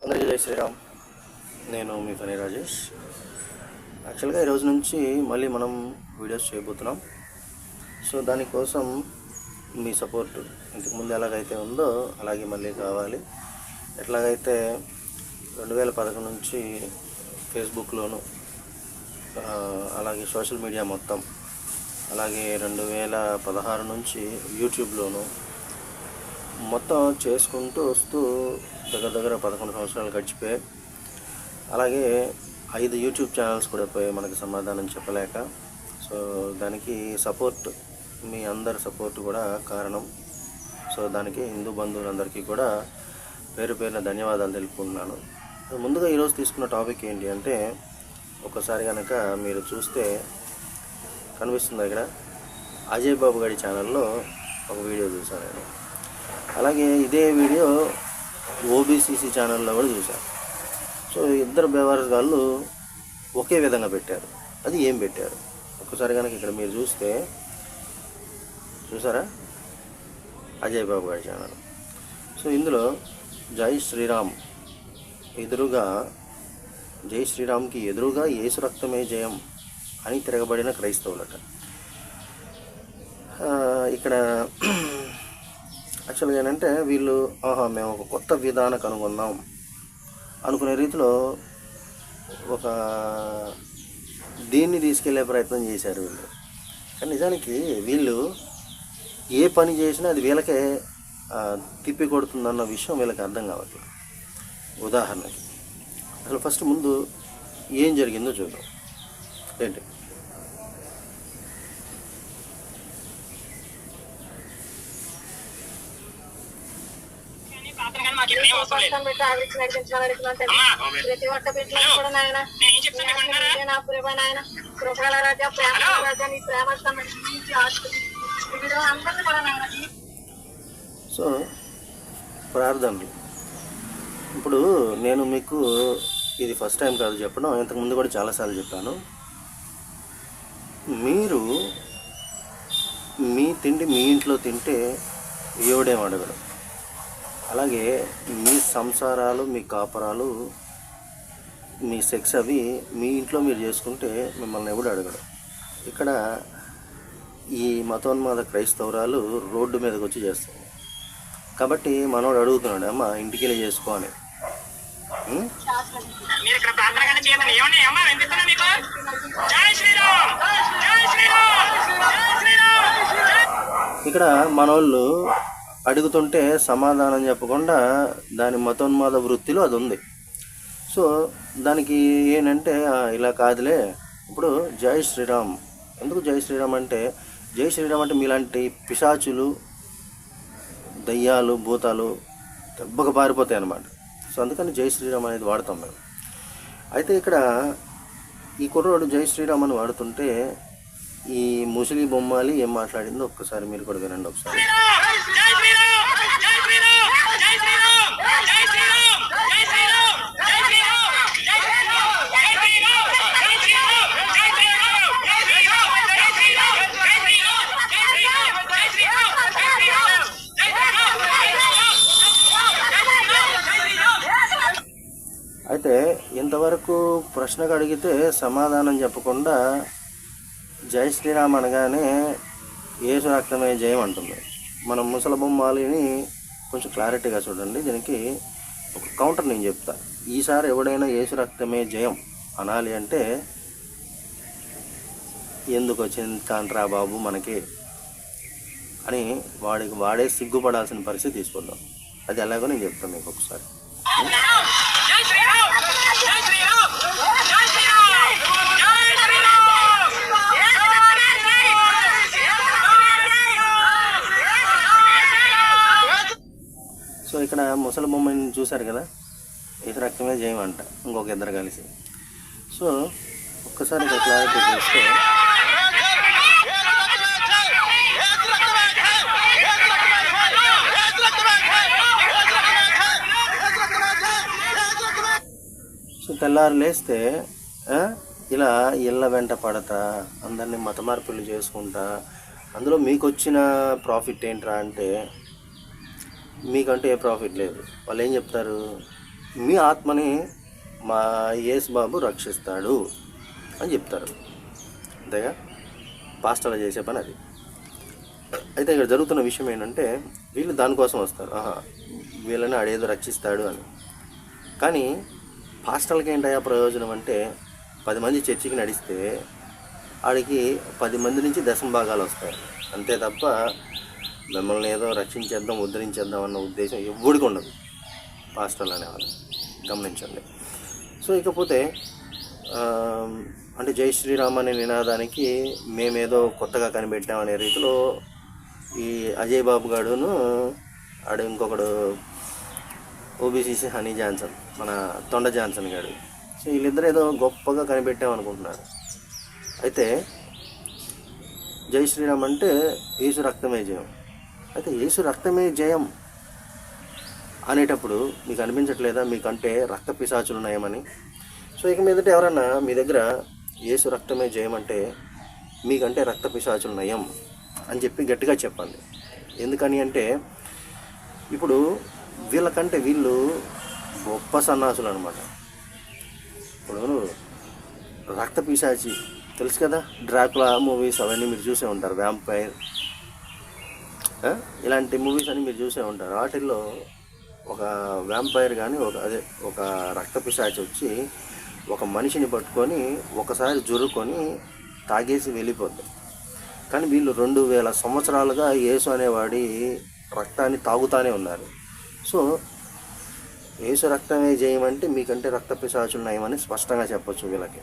అందరికీ జై శ్రీరామ్. నేను మీ ఫనీ రాజేష్. యాక్చువల్గా ఈరోజు నుంచి మళ్ళీ మనం వీడియోస్ చేయబోతున్నాం. సో దానికోసం మీ సపోర్ట్ ఇంతకుముందు ఎలాగైతే ఉందో అలాగే మళ్ళీ కావాలి. ఎట్లాగైతే 2011 నుంచి ఫేస్బుక్లోను, అలాగే సోషల్ మీడియా మొత్తం, అలాగే 2016 నుంచి యూట్యూబ్లోను మొత్తం చేసుకుంటూ వస్తూ దగ్గర 11 సంవత్సరాలు గడిచిపోయాయి. అలాగే 5 యూట్యూబ్ ఛానల్స్ కూడా పోయి మనకి సమాధానం చెప్పలేక. సో దానికి సపోర్ట్, మీ అందరి సపోర్ట్ కూడా కారణం. సో దానికి హిందూ బంధువులందరికీ కూడా పేరు పేరున ధన్యవాదాలు తెలుపుకుంటున్నాను. ముందుగా ఈరోజు తీసుకున్న టాపిక్ ఏంటి అంటే, ఒకసారి కనుక మీరు చూస్తే కనిపిస్తుంది ఇక్కడ అజయ్ బాబు గారి ఛానల్లో ఒక వీడియో చూశాను నేను. అలాగే ఇదే వీడియో ఓబీసీసీ ఛానల్లో కూడా చూశాను. సో ఇద్దరు బేవారగాళ్ళు ఒకే విధంగా పెట్టారు. అది ఏం పెట్టారు ఒకసారి కనుక ఇక్కడ మీరు చూస్తే, చూసారా? అజయ్ బాబు గారి ఛానల్. సో ఇందులో జై శ్రీరామ్ ఎదురుగా, జై శ్రీరామ్కి ఎదురుగా యేసు రక్తమే జయం అని తిరగబడిన క్రైస్తవులట. ఇక్కడ యాక్చువల్గా ఏంటంటే వీళ్ళు మేము ఒక కొత్త విధానం కనుగొందాం అనుకునే రీతిలో ఒక దీన్ని తీసుకెళ్లే ప్రయత్నం చేశారు వీళ్ళు. కానీ నిజానికి వీళ్ళు ఏ పని చేసినా అది వీళ్ళకే తిప్పి కొడుతుందన్న విషయం వీళ్ళకి అర్థం కావట్లేదు. ఉదాహరణకి అసలు ఫస్ట్ ముందు ఏం జరిగిందో చూద్దాం. ఏంటి ప్రతి ఒక్క బిడ్డ కూడా నాయన నా ప్రేమ నాయన కృపల రాజా, ప్రేమ రాజా, నీ ప్రేమ అందరినీ కూడా నాయన. సో ప్రార్థనలు. ఇప్పుడు నేను మీకు ఇది ఫస్ట్ టైం కాదు చెప్పడం, ఇంతకుముందు కూడా చాలాసార్లు చెప్పాను. మీరు మీ తిండి మీ ఇంట్లో తింటే ఎవడేం అడగడం. అలాగే మీ సంసారాలు, మీ కాపరాలు, మీ సెక్స్ అవి మీ ఇంట్లో మీరు చేసుకుంటే మిమ్మల్ని ఎవడు అడగడం. ఇక్కడ ఈ మతోన్మాద క్రైస్తవురాలు రోడ్డు మీదకి వచ్చి చేస్తుంది కాబట్టి మనోడు అడుగుతున్నాడు, అమ్మ ఇంటికి వెళ్ళి చేసుకో అని. ఇక్కడ మనోళ్ళు అడుగుతుంటే సమాధానం చెప్పకుండా దాని మతోన్మాద వృత్తిలో అది ఉంది. సో దానికి ఏంటంటే ఇలా కాదులే. ఇప్పుడు జై శ్రీరామ్, ఎందుకు జై శ్రీరామ్ అంటే, జై శ్రీరామ్ అంటే మీలాంటి పిశాచులు, దయ్యాలు, భూతాలు దెబ్బకు పారిపోతాయి అన్నమాట. సో అందుకని జై శ్రీరామ్ అనేది వాడతాం మేము. అయితే ఇక్కడ ఈ కుర్రోడు జై శ్రీరామ్ అని వాడుతుంటే ఈ ముసలి బొమ్మాలి ఏం మాట్లాడిందో ఒక్కసారి మీరు కూడా వినండి ఒకసారి. అయితే ఇంతవరకు ప్రశ్నకు అడిగితే సమాధానం చెప్పకుండా జై శ్రీరామ్ అనగానే యేసు రక్తమే జయం అంటుంది. మనం ముసలి బొమ్మాలిని కొంచెం క్లారిటీగా చూడండి. దీనికి ఒక కౌంటర్ నేను చెప్తా. ఈసారి ఎవడైనా యేసు రక్తమే జయం అనాలి అంటే ఎందుకు వచ్చింది కాంట్రా బాబు మనకి అని వాడే సిగ్గుపడాల్సిన పరిస్థితి తీసుకుందాం. అది ఎలాగో నేను చెప్తాను మీకు ఒకసారి. సో ఇక్కడ ముసలి బొమ్మని చూశారు కదా, యేసు రక్తమే జయం అంట ఇంకొక ఇద్దరు కలిసి. సో ఒక్కసారి క్లారిటీ చూస్తే, సో తెల్లారు లేస్తే ఇలా ఇళ్ళ వెంట పడతా, అందరినీ మత మార్పులు చేసుకుంటా, అందులో మీకు వచ్చిన ప్రాఫిట్ ఏంట్రా అంటే, మీకంటే ఏ ప్రాఫిట్ లేదు. వాళ్ళు ఏం చెప్తారు, మీ ఆత్మని మా యేసు బాబు రక్షిస్తాడు అని చెప్తారు. అంతేగా పాస్టర్లు చేసే పని అది. అయితే ఇక్కడ జరుగుతున్న విషయం ఏంటంటే వీళ్ళు దానికోసం వస్తారు, వీళ్ళని ఆడేదో రక్షిస్తాడు అని. కానీ పాస్టర్లకి ఏంటయ్యా ప్రయోజనం అంటే 10 మంది చర్చికి నడిస్తే ఆడికి 10 మంది నుంచి దశంభాగాలు వస్తాయి అంతే తప్ప మిమ్మల్ని ఏదో రక్షించేద్దాం ఉద్ధరించేద్దాం అన్న ఉద్దేశం ఎవ్వడికి ఉండదు పాస్టర్లు అనేవాళ్ళు, గమనించండి. సో ఇకపోతే అంటే జై శ్రీరామ్ అనే నినాదానికి మేమేదో కొత్తగా కనిపెట్టామనే రీతిలో ఈ అజయ్ బాబు గాడును ఆడు ఇంకొకడు ఓబీసీసీ హనీ జాన్సన్, మన తొండ జాన్సన్ గాడు, సో వీళ్ళిద్దరు ఏదో గొప్పగా కనిపెట్టామనుకుంటున్నారు. అయితే జై శ్రీరామ్ అంటే యేసు రక్తమే జయం. అయితే యేసు రక్తమే జయం అనేటప్పుడు మీకు అనిపించట్లేదా మీకంటే రక్త పిశాచులు నయమని? సో ఇక మీదట ఎవరన్నా మీ దగ్గర యేసు రక్తమే జయం అంటే మీకంటే రక్త పిశాచులు నయం అని చెప్పి గట్టిగా చెప్పండి. ఎందుకని అంటే ఇప్పుడు వీళ్ళకంటే వీళ్ళు గొప్ప సన్నాసులు అనమాట. ఇప్పుడు రక్త పిశాచి తెలుసు కదా, డ్రాకులా మూవీస్ అవన్నీ మీరు చూసే ఉంటారు, వ్యాంపైర్ ఇలాంటి మూవీస్ అని మీరు చూసే ఉంటారు. వాటిల్లో ఒక వ్యాంపైర్ కానీ ఒక రక్త పిశాచి వచ్చి ఒక మనిషిని పట్టుకొని ఒకసారి జుర్రుకొని తాగేసి వెళ్ళిపోద్ది. కానీ వీళ్ళు 2000 సంవత్సరాలుగా యేసు అనేవాడి రక్తాన్ని తాగుతానే ఉన్నారు. సో యేసు రక్తమే జయమంటే మీకంటే రక్త పిశాచులు నయమని స్పష్టంగా చెప్పచ్చు వీళ్ళకి.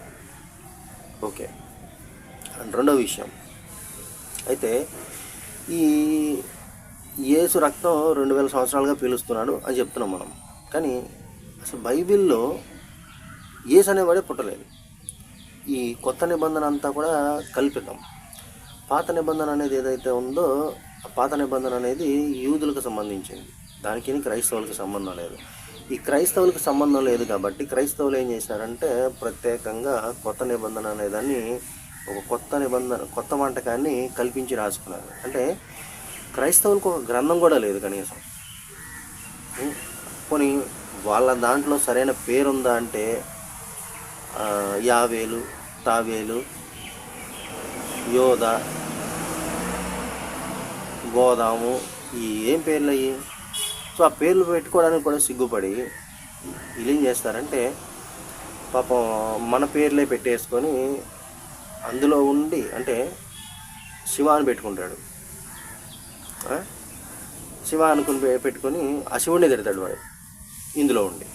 ఓకే, అండ్ రెండో విషయం అయితే ఈ యేసు రక్తం 2000 సంవత్సరాలుగా పీలుస్తున్నాడు అని చెప్తున్నాం మనం. కానీ అసలు బైబిల్లో యేసు అనేవాడే పుట్టలేదు. ఈ కొత్త నిబంధన అంతా కూడా కల్పితం. పాత నిబంధన అనేది ఏదైతే ఉందో ఆ పాత నిబంధన అనేది యూదులకు సంబంధించింది, దానికి క్రైస్తవులకు సంబంధం లేదు. ఈ క్రైస్తవులకు సంబంధం లేదు కాబట్టి క్రైస్తవులు ఏం చేశారంటే ప్రత్యేకంగా కొత్త నిబంధన అనేదాన్ని ఒక కొత్త వంటకాన్ని కల్పించి రాసుకున్నారు. అంటే క్రైస్తవులకు ఒక గ్రంథం కూడా లేదు కనీసం. పోనీ వాళ్ళ దాంట్లో సరైన పేరుందా అంటే యావేలు, తావేలు, యోధ, గోదాము, ఈ ఏం పేర్లు అయ్యి. సో ఆ పేర్లు పెట్టుకోవడానికి కూడా సిగ్గుపడి వీళ్ళు ఏం చేస్తారంటే పాపం మన పేర్లే పెట్టేసుకొని అందులో ఉండి, అంటే శివ అని పెట్టుకుంటాడు, శివ అనుకుని పెట్టుకొని ఆ శివుడిని తిడతాడు వాడు ఇందులో ఉండి.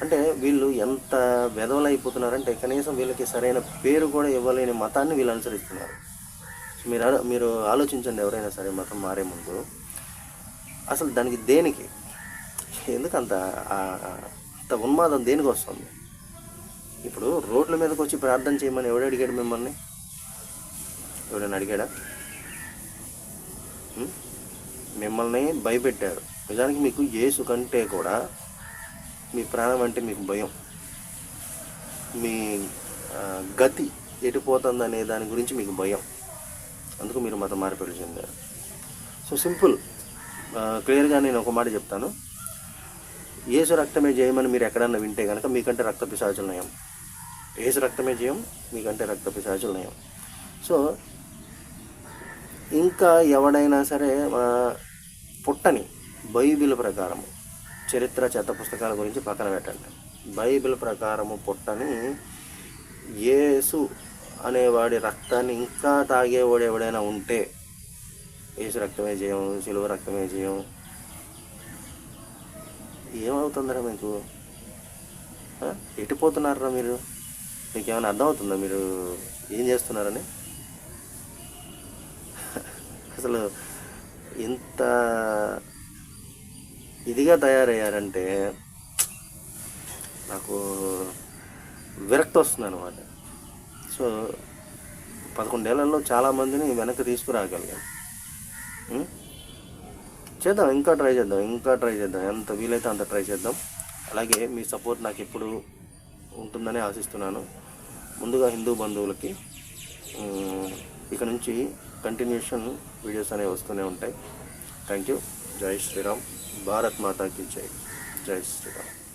అంటే వీళ్ళు ఎంత వెధవలు అయిపోతున్నారంటే కనీసం వీళ్ళకి సరైన పేరు కూడా ఇవ్వలేని మతాన్ని వీళ్ళు అనుసరిస్తున్నారు. మీరు ఆలోచించండి, ఎవరైనా సరే మతం మారే ముందు అసలు దానికి దేనికి, ఎందుకు అంత ఉన్మాదం దేనికి వస్తుంది? ఇప్పుడు రోడ్ల మీదకి వచ్చి ప్రార్థన చేయమని ఎవడు అడిగాడు మిమ్మల్ని? ఎవడైనా అడిగాడా? మిమ్మల్ని భయపెట్టారు. నిజానికి మీకు యేసు కంటే కూడా మీ ప్రాణం అంటే మీకు భయం, మీ గతి ఎటుపోతుందనే దాని గురించి మీకు భయం. అందుకు మీరు మత మార్పిడి చెందారు. సో సింపుల్, క్లియర్గా నేను ఒక మాట చెప్తాను. యేసు రక్తమే జయమని మీరు ఎక్కడన్నా వింటే కనుక మీకంటే రక్త పిశాచులు నయం. యేసు రక్తమే జయం, మీకంటే రక్త పిశాచులు నయం. సో ఇంకా ఎవడైనా సరే పుట్టని బైబిల్ ప్రకారము, చరిత్ర చెత్త పుస్తకాల గురించి పక్కన పెట్టండి, బైబిల్ ప్రకారము పుట్టని యేసు అనేవాడి రక్తాన్ని ఇంకా తాగేవాడు ఎవడైనా ఉంటే యేసు రక్తమే జయం, సిలువ రక్తమే జయం, ఏమవుతుందరా మీకు? ఎటుపోతున్నారా మీరు? మీకు ఏమైనా అర్థమవుతుందా మీరు ఏం చేస్తున్నారని? అసలు ఎంత ఇదిగా తయారయ్యారంటే నాకు విరక్తి వస్తుంది అన్నమాట. సో 11 ఏళ్లలో చాలామందిని వెనక్కి తీసుకురాగలిగాం. చేద్దాం, ఇంకా ట్రై చేద్దాం, ఎంత వీలైతే అంత ట్రై చేద్దాం. అలాగే మీ సపోర్ట్ నాకు ఎప్పుడు ఉంటుందని ఆశిస్తున్నాను. ముందుగా హిందూ బంధువులకి ఇక నుంచి కంటిన్యూషన్ వీడియోస్ అనేవి వస్తూనే ఉంటాయి. Thank you. జై శ్రీరామ్. భారత్ మాతాకి జై. జై శ్రీరామ్.